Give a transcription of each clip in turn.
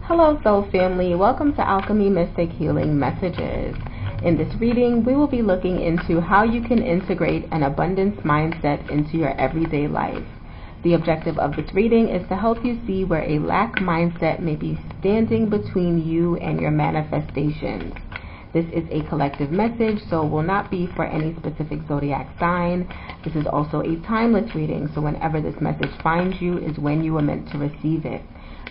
Hello Soul Family, welcome to Alchemy Mystic Healing Messages. In this reading, we will be looking into how you can integrate an abundance mindset into your everyday life. The objective of this reading is to help you see where a lack mindset may be standing between you and your manifestations. This is a collective message, so will not be for any specific zodiac sign. This is also a timeless reading, so whenever this message finds you is when you are meant to receive it.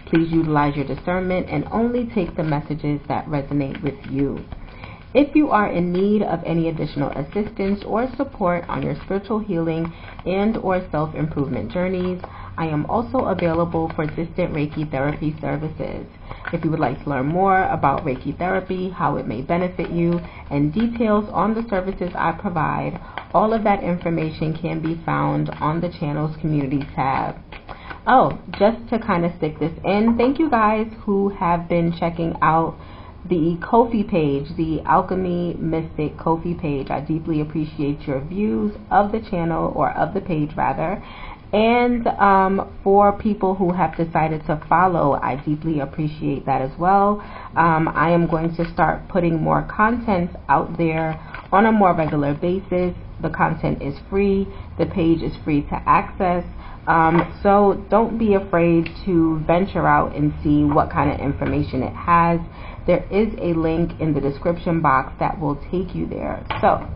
Please utilize your discernment and only take the messages that resonate with you. If you are in need of any additional assistance or support on your spiritual healing and or self-improvement journeys, I am also available for distant Reiki Therapy services. If you would like to learn more about Reiki Therapy, how it may benefit you, and details on the services I provide, all of that information can be found on the channel's community tab. Oh, just to kind of stick this in, thank you guys who have been checking out the Ko-fi page, the Alchemy Mystic Ko-fi page. I deeply appreciate your views of the channel, or of the page rather. And for people who have decided to follow, I deeply appreciate that as well. I am going to start putting more content out there on a more regular basis. The content is free. The page is free to access. So don't be afraid to venture out and see what kind of information it has. There is a link in the description box that will take you there. So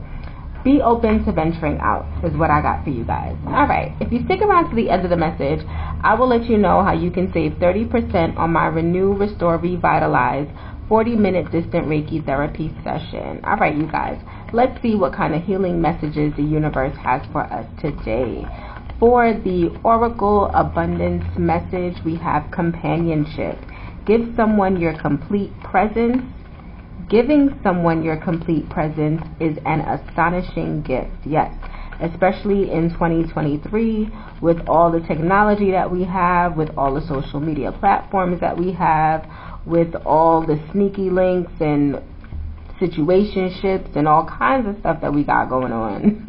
be open to venturing out is what I got for you guys. Alright, if you stick around to the end of the message, I will let you know how you can save 30% on my Renew, Restore, Revitalize 40-minute distant Reiki therapy session. Alright, you guys, let's see what kind of healing messages the universe has for us today. For the Oracle Abundance message, we have companionship. Give someone your complete presence. Giving someone your complete presence is an astonishing gift. Yes, especially in 2023 with all the technology that we have, with all the social media platforms that we have, with all the sneaky links and situationships and all kinds of stuff that we got going on.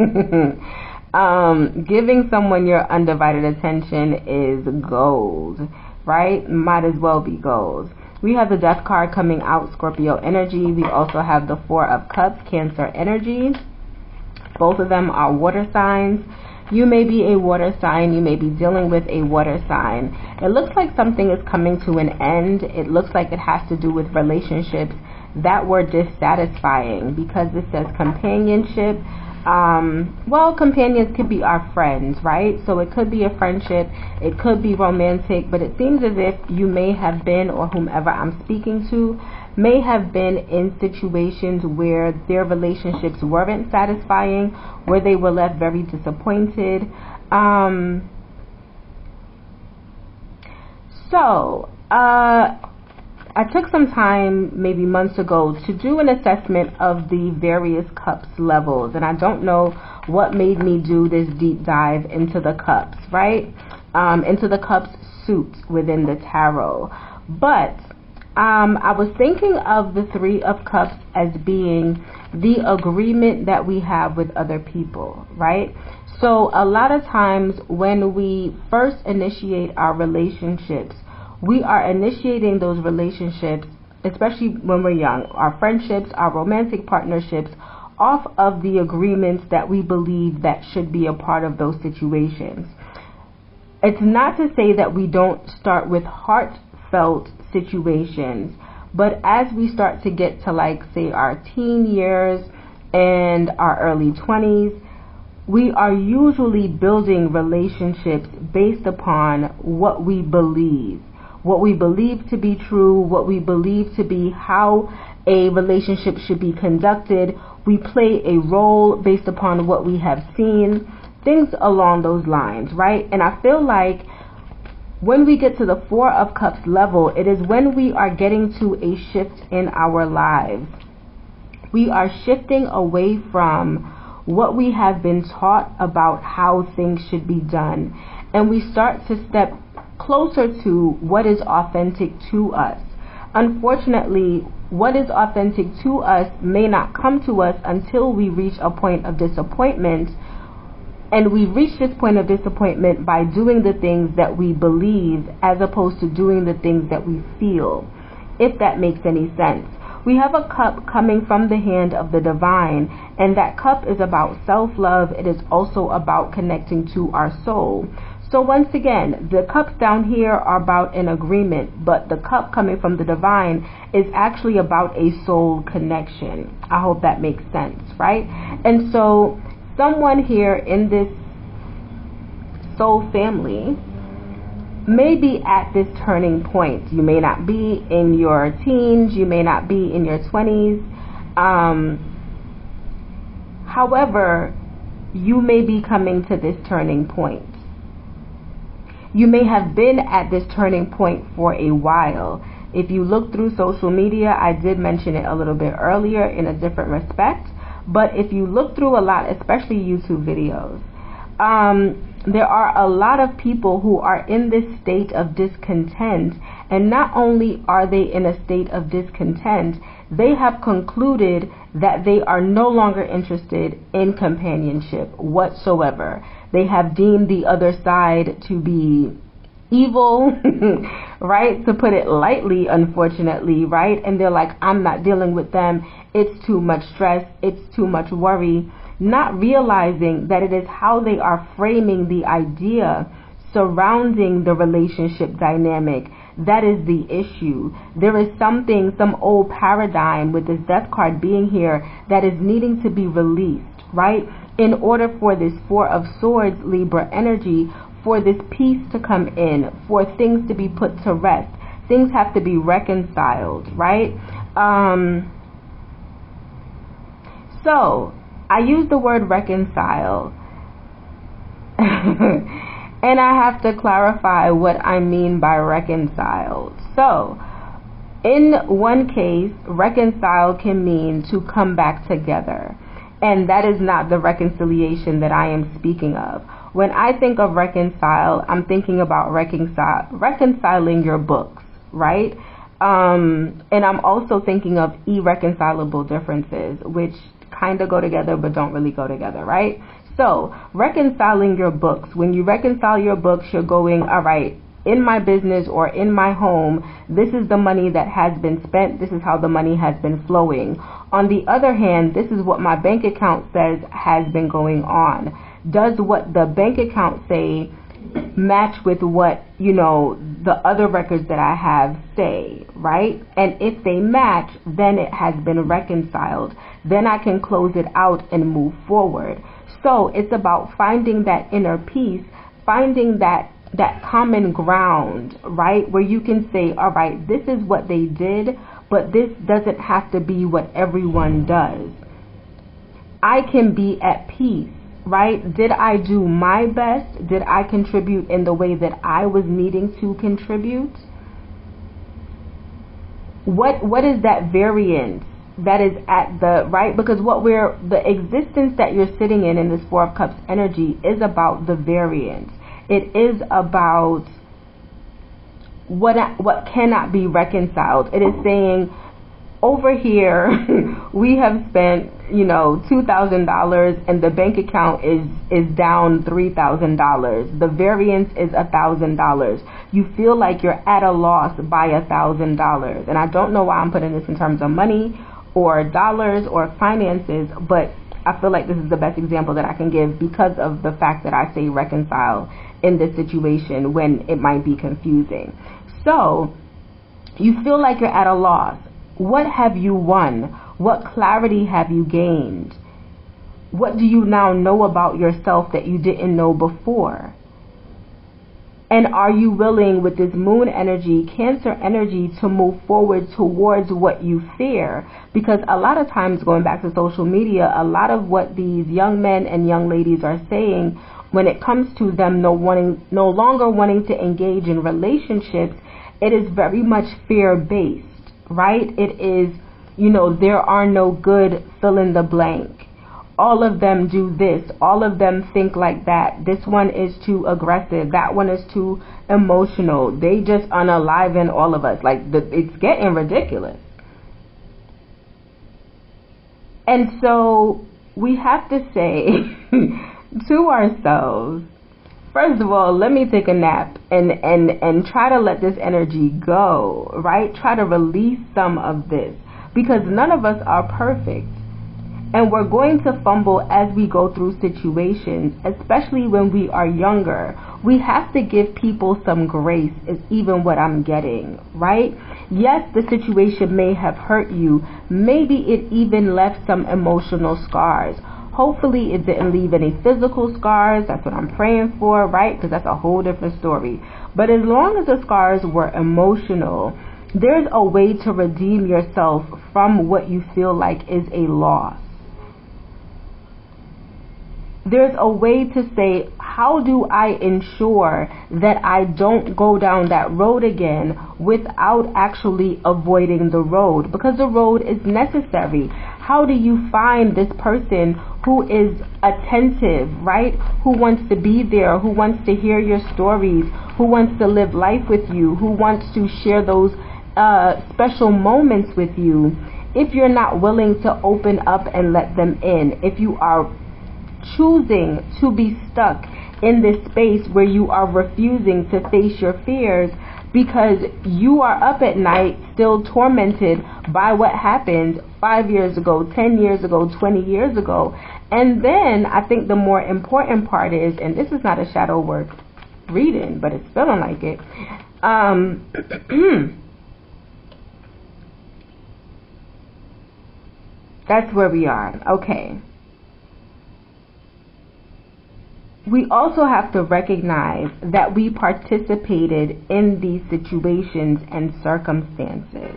Giving someone your undivided attention is gold, right? Might as well be gold. We have the Death card coming out, Scorpio energy. We also have the Four of Cups, Cancer energy. Both of them are water signs. You may be a water sign. You may be dealing with a water sign. It looks like something is coming to an end. It looks like it has to do with relationships that were dissatisfying, because this says companionship. Well, companions could be our friends, right? So it could be a friendship, it could be romantic, but it seems as if you may have been, or whomever I'm speaking to, may have been in situations where their relationships weren't satisfying, where they were left very disappointed. I took some time, maybe months ago, to do an assessment of the various cups levels, and I don't know what made me do this deep dive into the cups, right? Into the cups suit within the tarot. But I was thinking of the Three of Cups as being the agreement that we have with other people, right? So a lot of times when we first initiate our relationships, we are initiating those relationships, especially when we're young, our friendships, our romantic partnerships, off of the agreements that we believe that should be a part of those situations. It's not to say that we don't start with heartfelt situations, but as we start to get to, like, say, our teen years and our early 20s, we are usually building relationships based upon what we believe. What we believe to be true, what we believe to be how a relationship should be conducted. We play a role based upon what we have seen, things along those lines, right? And I feel like when we get to the Four of Cups level, it is when we are getting to a shift in our lives. We are shifting away from what we have been taught about how things should be done, and we start to step closer to what is authentic to us. Unfortunately, what is authentic to us may not come to us until we reach a point of disappointment, and we reach this point of disappointment by doing the things that we believe as opposed to doing the things that we feel. if that makes any sense. We have a cup coming from the hand of the divine, and that cup is about self-love. It is also about connecting to our soul. So once again, the cups down here are about an agreement, but the cup coming from the divine is actually about a soul connection. I hope that makes sense, right? And so someone here in this soul family may be at this turning point. You may not be in your teens, you may not be in your 20s. However, you may be coming to this turning point. You may have been at this turning point for a while. If you look through social media, I did mention it a little bit earlier in a different respect, but if you look through a lot, especially YouTube videos, there are a lot of people who are in this state of discontent, and not only are they in a state of discontent, they have concluded that they are no longer interested in companionship whatsoever. They have deemed the other side to be evil, right? To put it lightly, unfortunately, right? And they're like, I'm not dealing with them. It's too much stress. It's too much worry. Not realizing that it is how they are framing the idea surrounding the relationship dynamic that is the issue. There is something, some old paradigm with this death card being here that is needing to be released, right? In order for this Four of Swords, Libra energy, for this peace to come in, for things to be put to rest. Things have to be reconciled, right? So, I use the word reconcile. And I have to clarify what I mean by reconciled. So, in one case, reconcile can mean to come back together. And that is not the reconciliation that I am speaking of. When I think of reconcile, I'm thinking about reconciling your books, right? And I'm also thinking of irreconcilable differences, which kind of go together but don't really go together, right? So, reconciling your books. When you reconcile your books, you're going, all right, in my business or in my home, this is the money that has been spent. This is how the money has been flowing. On the other hand, this is what my bank account says has been going on. Does what the bank account say match with what, the other records that I have say, right? And if they match, then it has been reconciled. Then I can close it out and move forward. So it's about finding that inner peace, finding that common ground, right? Where you can say, all right, this is what they did, but this doesn't have to be what everyone does. I can be at peace, right? Did I do my best? Did I contribute in the way that I was needing to contribute? What is that variance that is at the, right? Because the existence that you're sitting in this Four of Cups energy is about the variance. It is about what cannot be reconciled. It is saying, over here, we have spent, $2,000 and the bank account is down $3,000. The variance is $1,000. You feel like you're at a loss by $1,000. And I don't know why I'm putting this in terms of money or dollars or finances, but I feel like this is the best example that I can give because of the fact that I say reconcile in this situation when it might be confusing. So, you feel like you're at a loss. What have you won? What clarity have you gained? What do you now know about yourself that you didn't know before? And are you willing, with this moon energy, Cancer energy, to move forward towards what you fear? Because a lot of times, going back to social media, a lot of what these young men and young ladies are saying when it comes to them no longer wanting to engage in relationships, it is very much fear-based. Right? It is, there are no good fill in the blank. All of them do this. All of them think like that. This one is too aggressive. That one is too emotional. They just unaliven all of us. It's getting ridiculous. And so we have to say to ourselves, First of all, let me take a nap and try to let this energy go, right? Try to release some of this, because none of us are perfect. And we're going to fumble as we go through situations, especially when we are younger. We have to give people some grace, is even what I'm getting, right? Yes, the situation may have hurt you. Maybe it even left some emotional scars. Hopefully it didn't leave any physical scars. That's what I'm praying for, right? Because that's a whole different story. But as long as the scars were emotional, there's a way to redeem yourself from what you feel like is a loss. There's a way to say, how do I ensure that I don't go down that road again without actually avoiding the road? Because the road is necessary. How do you find this person who is attentive, right? Who wants to be there, who wants to hear your stories, who wants to live life with you, who wants to share those special moments with you, if you're not willing to open up and let them in? If you are choosing to be stuck in this space where you are refusing to face your fears because you are up at night still tormented by what happened 5 years ago, 10 years ago, 20 years ago. And then I think the more important part is, and this is not a shadow work reading, but it's feeling like it, that's where we are. Okay. We also have to recognize that we participated in these situations and circumstances.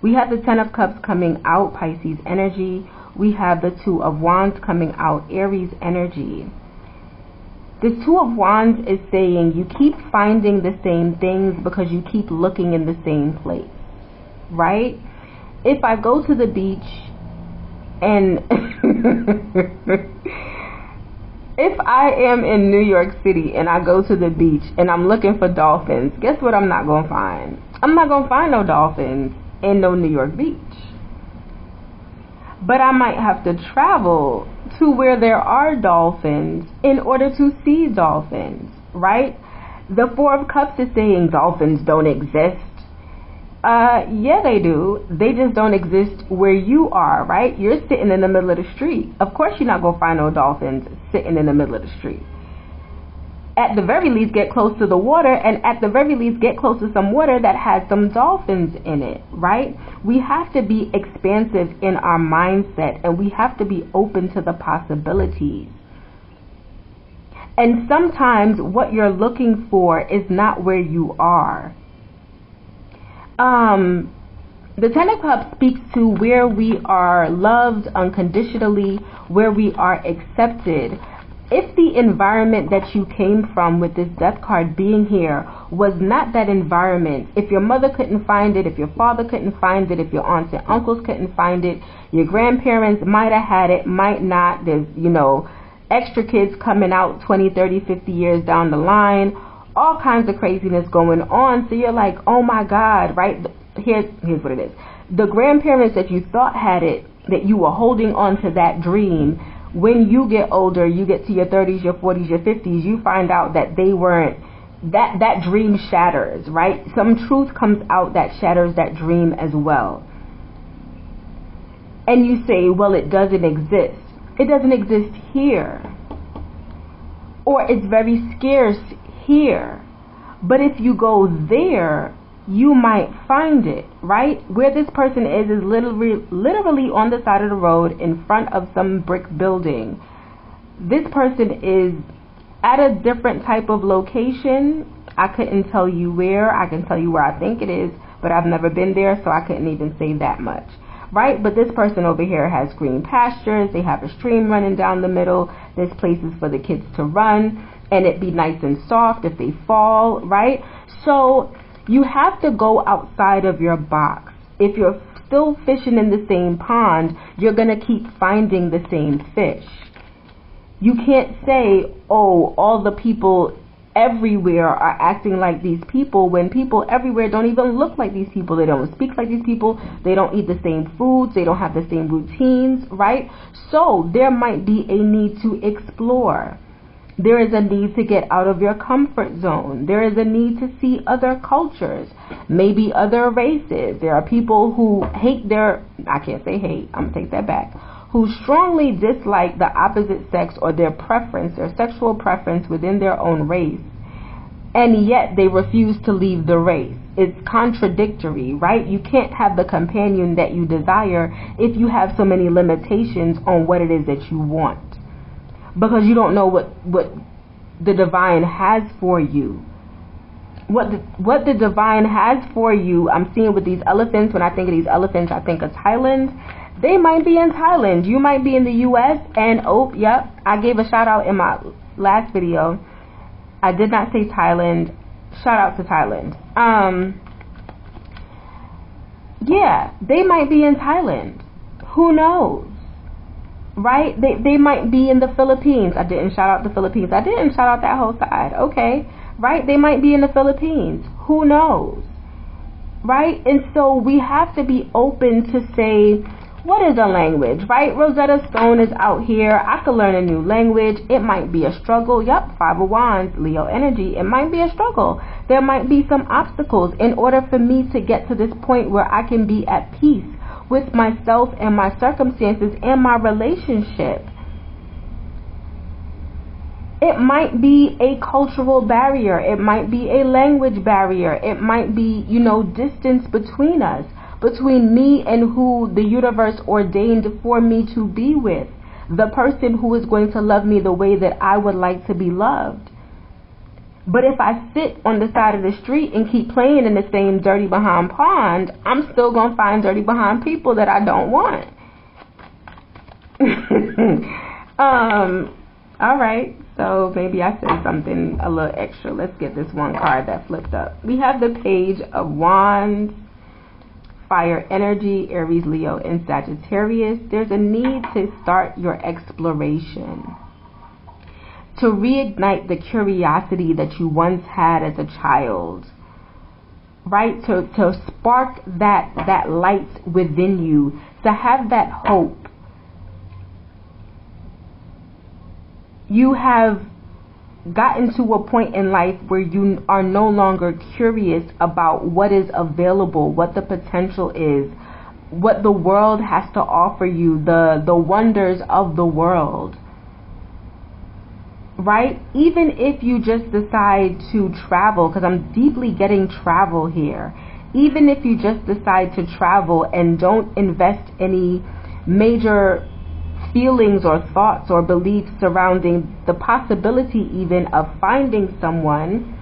We have the Ten of Cups coming out, Pisces energy. We have the Two of Wands coming out, Aries energy. The Two of Wands is saying you keep finding the same things because you keep looking in the same place, right? If I go to the beach and if I am in New York City and I go to the beach and I'm looking for dolphins, guess what I'm not going to find? I'm not going to find no dolphins in no New York beach. But I might have to travel to where there are dolphins in order to see dolphins, right? The Four of Cups is saying dolphins don't exist. Yeah, they do. They just don't exist where you are, right? You're sitting in the middle of the street. Of course you're not going to find no dolphins sitting in the middle of the street. At the very least, get close to the water, and at the very least, get close to some water that has some dolphins in it, right? We have to be expansive in our mindset, and we have to be open to the possibilities. And sometimes what you're looking for is not where you are. The Ten of Cups speaks to where we are loved unconditionally, where we are accepted. If the environment that you came from with this Death card being here was not that environment, if your mother couldn't find it, if your father couldn't find it, if your aunts and uncles couldn't find it, your grandparents might have had it, might not, there's, extra kids coming out 20, 30, 50 years down the line, all kinds of craziness going on. So you're like, oh my God, right? Here's what it is. The grandparents that you thought had it, that you were holding on to that dream, when you get older, you get to your 30s, your 40s, your 50s, you find out that they weren't, that dream shatters, right? Some truth comes out that shatters that dream as well. And you say, well, it doesn't exist. It doesn't exist here. Or it's very scarce here. But if you go there, you might find it, right? Where this person is literally on the side of the road in front of some brick building. This person is at a different type of location. I couldn't tell you where. I can tell you where I think it is, but I've never been there, so I couldn't even say that much, right? But this person over here has green pastures. They have a stream running down the middle. There's places for the kids to run, and it be nice and soft if they fall, right? So you have to go outside of your box. If you're still fishing in the same pond, you're going to keep finding the same fish. You can't say, oh, all the people everywhere are acting like these people, when people everywhere don't even look like these people. They don't speak like these people. They don't eat the same foods. They don't have the same routines, right? So there might be a need to explore. There is a need to get out of your comfort zone. There is a need to see other cultures, maybe other races. There are people who I can't say hate, I'm going to take that back, who strongly dislike the opposite sex or their preference, their sexual preference within their own race, and yet they refuse to leave the race. It's contradictory, right? You can't have the companion that you desire if you have so many limitations on what it is that you want, because you don't know what the divine has for you. What the divine has for you, I'm seeing with these elephants. When I think of these elephants, I think of Thailand. They might be in Thailand. You might be in the U.S. And I gave a shout out in my last video. I did not say Thailand. Shout out to Thailand. They might be in Thailand. Who knows? Right? They might be in the Philippines. I didn't shout out the Philippines. I didn't shout out that whole side. Okay. Right? They might be in the Philippines. Who knows? Right? And so we have to be open to say, what is a language, right? Rosetta Stone is out here. I could learn a new language. It might be a struggle. Yep, Five of Wands, Leo energy. It might be a struggle. There might be some obstacles in order for me to get to this point where I can be at peace with myself and my circumstances and my relationship. It might be a cultural barrier. It might be a language barrier. It might be, distance between us, between me and who the universe ordained for me to be with, the person who is going to love me the way that I would like to be loved. But if I sit on the side of the street and keep playing in the same dirty behind pond, I'm still going to find dirty behind people that I don't want. All right, so maybe I said something a little extra. Let's get this one card that flipped up. We have the Page of Wands, Fire energy, Aries, Leo, and Sagittarius. There's a need to start your exploration, to reignite the curiosity that you once had as a child, right? To spark that light within you, to have that hope. You have gotten to a point in life where you are no longer curious about what is available, what the potential is, what the world has to offer you, the wonders of the world, right? Even if you just decide to travel, because I'm deeply getting travel here, even if you just decide to travel and don't invest any major feelings or thoughts or beliefs surrounding the possibility even of finding someone,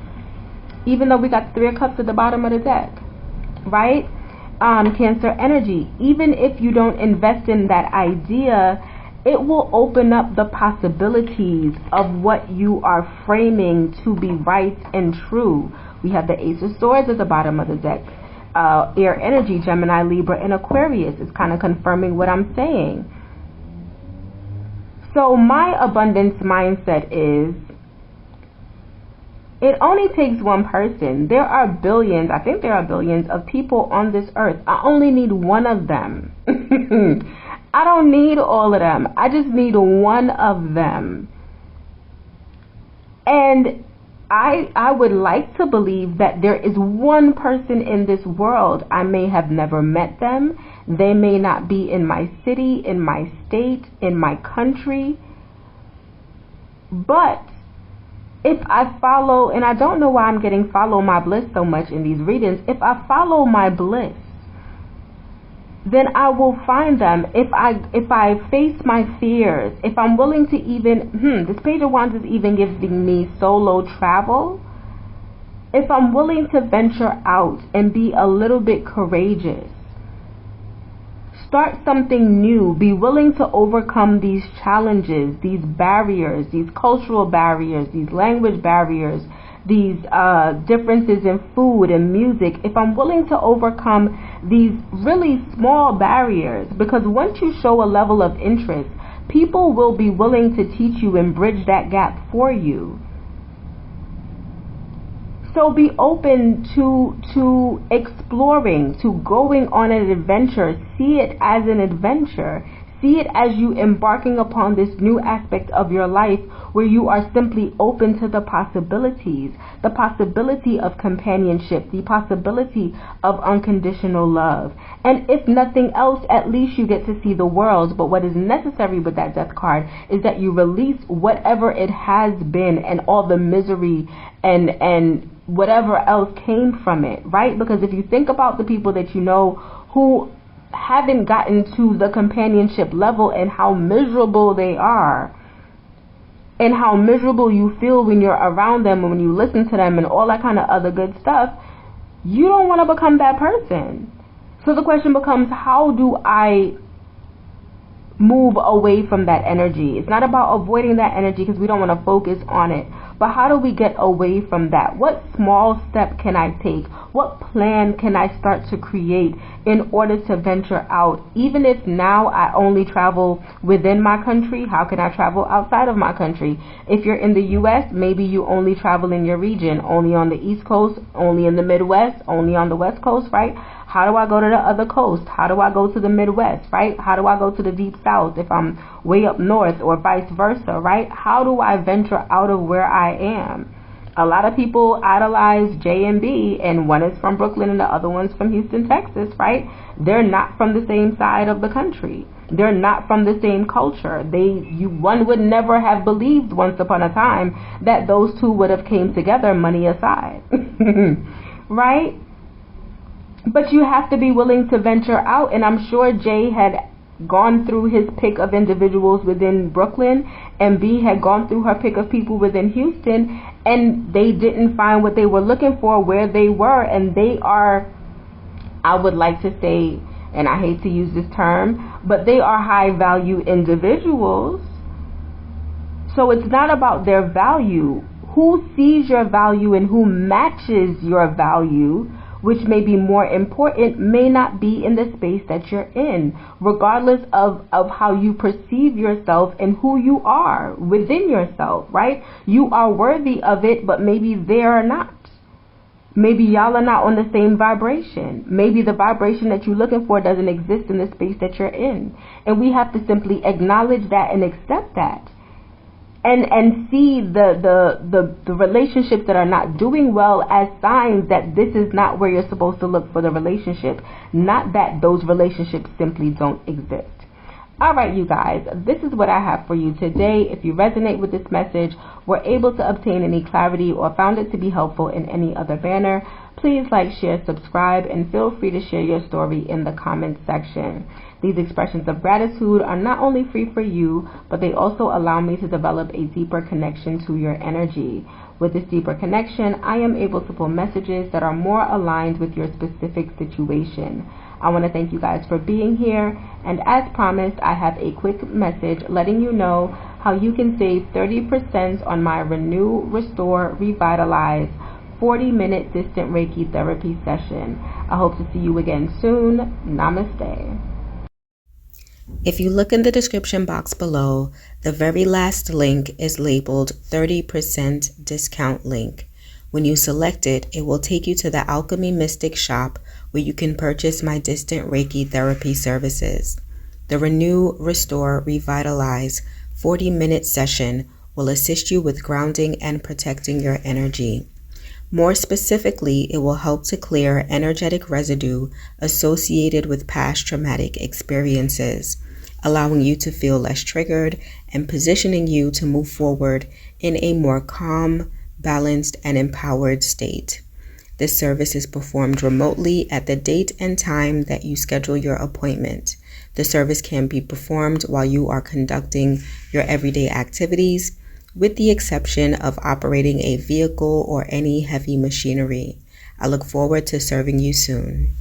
even though we got 3 of Cups at the bottom of the deck, right? Cancer energy, even if you don't invest in that idea, it will open up the possibilities of what you are framing to be right and true. We have the Ace of Swords at the bottom of the deck. Air energy, Gemini, Libra, and Aquarius is kind of confirming what I'm saying. So my abundance mindset is, it only takes one person. There are billions, I think there are billions of people on this earth. I only need one of them. I don't need all of them. I just need one of them. And I would like to believe that there is one person in this world. I may have never met them. They may not be in my city, in my state, in my country. But if I follow, and I don't know why I'm getting follow my bliss so much in these readings, if I follow my bliss, then I will find them. If I face my fears, if I'm willing to even, this Page of Wands is even giving me solo travel. If I'm willing to venture out and be a little bit courageous, start something new, be willing to overcome these challenges, these barriers, these cultural barriers, these language barriers, these differences in food and music, if I'm willing to overcome these really small barriers, because once you show a level of interest, people will be willing to teach you and bridge that gap for you. So be open to exploring, to going on an adventure. See it as an adventure. See See it as you embarking upon this new aspect of your life where you are simply open to the possibility of companionship, the possibility of unconditional love. And if nothing else, at least you get to see the world. But what is necessary with that death card is that you release whatever it has been and all the misery and whatever else came from it, right? Because if you think about the people that you know who haven't gotten to the companionship level and how miserable they are and how miserable you feel when you're around them and when you listen to them and all that kind of other good stuff, you don't want to become that person. So the question becomes, how do I move away from that energy? It's not about avoiding that energy because we don't want to focus on it, but how do we get away from that? What small step can I take? What plan can I start to create in order to venture out? Even if now I only travel within my country, how can I travel outside of my country? If you're in the US, maybe you only travel in your region, only on the East Coast, only in the Midwest, only on the West Coast, right? How do I go to the other coast? How do I go to the Midwest, right? How do I go to the deep south if I'm way up north, or vice versa, right? How do I venture out of where I am? A lot of people idolize J and B, and one is from Brooklyn and the other one's from Houston, Texas, right? They're not from the same side of the country. They're not from the same culture. One would never have believed once upon a time that those two would have came together, money aside, right? But you have to be willing to venture out, and I'm sure Jay had gone through his pick of individuals within Brooklyn, and B had gone through her pick of people within Houston, and they didn't find what they were looking for where they were, and they are, I would like to say, and I hate to use this term, but they are high value individuals. So it's not about their value. Who sees your value and who matches your value, which may be more important, may not be in the space that you're in, regardless of how you perceive yourself and who you are within yourself, right? You are worthy of it, but maybe they are not. Maybe y'all are not on the same vibration. Maybe the vibration that you're looking for doesn't exist in the space that you're in. And we have to simply acknowledge that and accept that. And see the relationships that are not doing well as signs that this is not where you're supposed to look for the relationship, not that those relationships simply don't exist. All right, you guys, this is what I have for you today. If you resonate with this message, were able to obtain any clarity, or found it to be helpful in any other manner, please like, share, subscribe, and feel free to share your story in the comments section. These expressions of gratitude are not only free for you, but they also allow me to develop a deeper connection to your energy. With this deeper connection, I am able to pull messages that are more aligned with your specific situation. I want to thank you guys for being here, and as promised, I have a quick message letting you know how you can save 30% on my Renew, Restore, Revitalize 40-minute distant Reiki therapy session. I hope to see you again soon. Namaste. If you look in the description box below, the very last link is labeled 30% discount link. When you select it, it will take you to the Alchemy Mystic shop where you can purchase my distant Reiki therapy services. The Renew, Restore, Revitalize 40-minute session will assist you with grounding and protecting your energy. More specifically, it will help to clear energetic residue associated with past traumatic experiences, allowing you to feel less triggered and positioning you to move forward in a more calm, balanced, and empowered state. This service is performed remotely at the date and time that you schedule your appointment. The service can be performed while you are conducting your everyday activities, with the exception of operating a vehicle or any heavy machinery. I look forward to serving you soon.